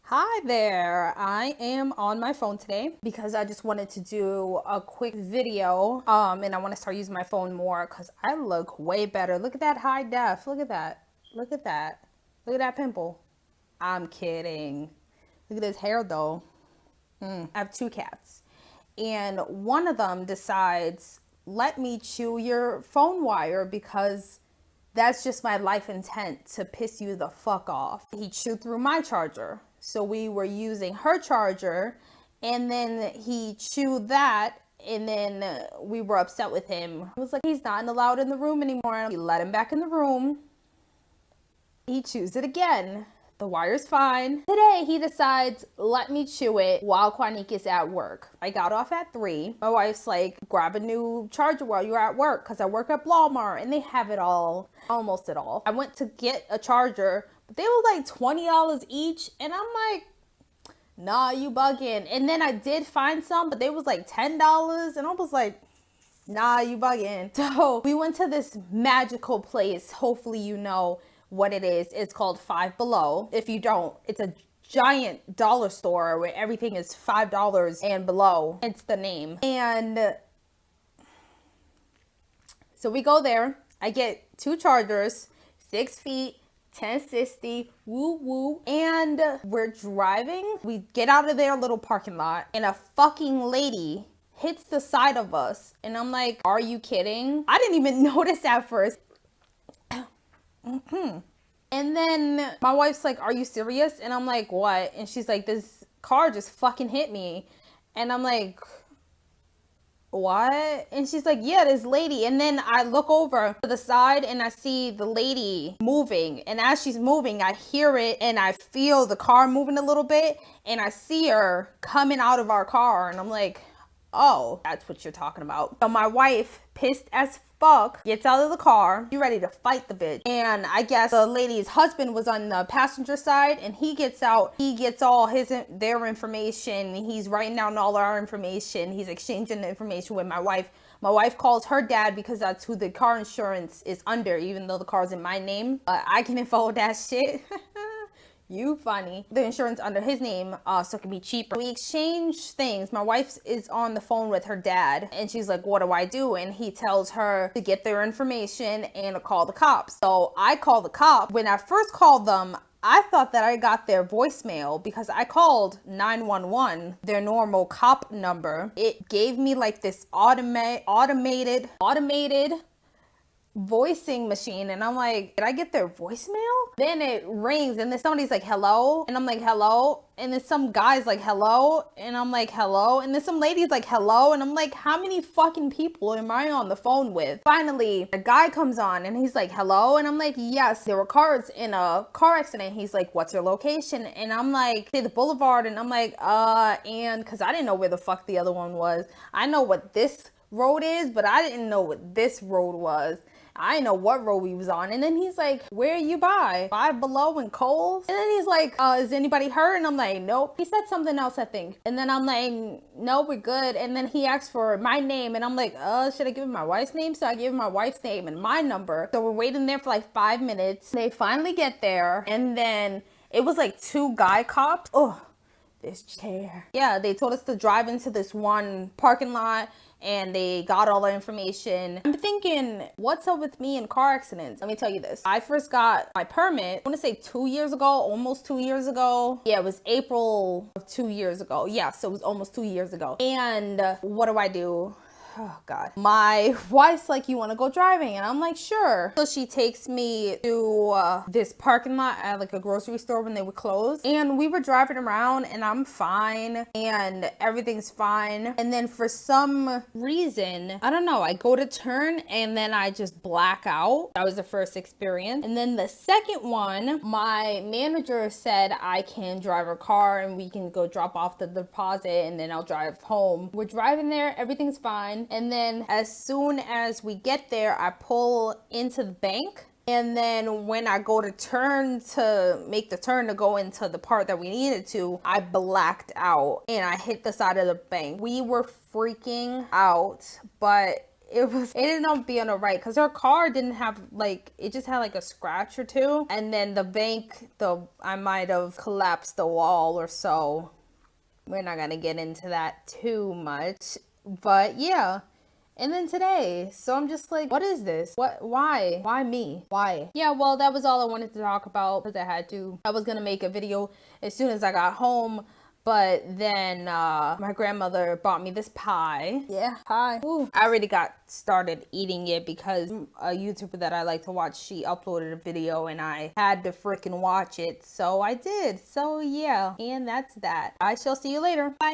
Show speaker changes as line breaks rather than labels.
Hi there. I am on my phone today because I just wanted to do a quick video. And I want to start using my phone more because I look way better. Look at that high def. Look at that. Look at that. Look at that pimple. I'm kidding. Look at his hair though. I have two cats. And one of them decides, let me chew your phone wire because that's just my life intent to piss you the fuck off. He chewed through my charger. So we were using her charger and then he chewed that and then we were upset with him. I was like, he's not allowed in the room anymore. We let him back in the room. He chews it again. The wire's fine. Today he decides, let me chew it while Q.U.A.n.IQ is at work. I got off at 3. My wife's like, grab a new charger while you're at work because I work at Walmart and they have it all, almost it all. I went to get a charger, but they were like $20 each and I'm like, nah, you bugging. And then I did find some, but they was like $10 and I was like, nah, you bugging. So we went to this magical place. Hopefully you know what it is. It's called Five Below. If you don't, it's a giant dollar store where everything is $5 and below. It's the name. And so we go there. I get 2 chargers, 6 feet, 1060, woo woo. And we're driving. We get out of their little parking lot and a fucking lady hits the side of us. And I'm like, are you kidding? I didn't even notice at first. And then my wife's like, are you serious? And I'm like, what? And she's like, this car just fucking hit me. And I'm like, what? And she's like, yeah, this lady. And then I look over to the side and I see the lady moving. And as she's moving, I hear it and I feel the car moving a little bit. And I see her coming out of our car. And I'm like, oh, that's what you're talking about. So my wife, pissed as fuck, gets out of the car. You ready to fight the bitch. And I guess the lady's husband was on the passenger side and he gets out. He gets all their information. He's writing down all our information. He's exchanging the information with my wife. My wife calls her dad because that's who the car insurance is under, even though the car's in my name. I can info that shit. You funny. The insurance under his name, so it can be cheaper. We exchange things. My wife is on the phone with her dad and she's like, what do I do? And he tells her to get their information and to call the cops. So I call the cop. When I first called them, I thought that I got their voicemail because I called 911, their normal cop number. It gave me like this automated voicing machine and I'm like, did I get their voicemail? Then it rings and then somebody's like, hello, and I'm like, hello, and then some guy's like, hello, and I'm like, hello, and then some lady's like, hello, and I'm like, how many fucking people am I on the phone with? Finally a guy comes on and he's like, hello, and I'm like, yes, there were cars in a car accident. He's like, what's your location? And I'm like, say the boulevard, and I'm like, and because I didn't know where the fuck the other one was. I know what this road is, but I didn't know what this road was. I didn't know what road we was on. And then he's like, where are you by? Five Below and Kohl's? And then he's like, is anybody hurt? And I'm like, nope. He said something else, I think. And then I'm like, no, we're good. And then he asked for my name. And I'm like, should I give him my wife's name? So I give him my wife's name and my number. So we're waiting there for like 5 minutes. They finally get there. And then it was like 2 guy cops. Oh, this chair. Yeah, they told us to drive into this one parking lot and they got all the information. I'm thinking, what's up with me in car accidents? Let me tell you this. I first got my permit, I want to say 2 years ago, almost 2 years ago. Yeah, it was April of 2 years ago. Yeah, so it was almost 2 years ago. And what do? Oh God. My wife's like, you want to go driving? And I'm like, sure. So she takes me to this parking lot at like a grocery store when they were closed. And we were driving around and I'm fine and everything's fine. And then for some reason, I don't know, I go to turn and then I just black out. That was the first experience. And then the second one, my manager said I can drive her car and we can go drop off the deposit and then I'll drive home. We're driving there, everything's fine. And then as soon as we get there, I pull into the bank. And then when I go to make the turn to go into the part that we needed to, I blacked out and I hit the side of the bank. We were freaking out, but it ended up being alright because her car didn't have like, it just had like a scratch or two, and then the bank, I might have collapsed the wall or so. We're not gonna get into that too much, but yeah. And then today, so I'm just like, what is this? Why me? Why? Yeah, well, that was all I wanted to talk about because I had to. I was gonna make a video as soon as I got home, but then my grandmother bought me this pie. Yeah, pie. Ooh. I already got started eating it because a YouTuber that I like to watch, she uploaded a video and I had to freaking watch it. So I did. So yeah, and that's that. I shall see you later. Bye.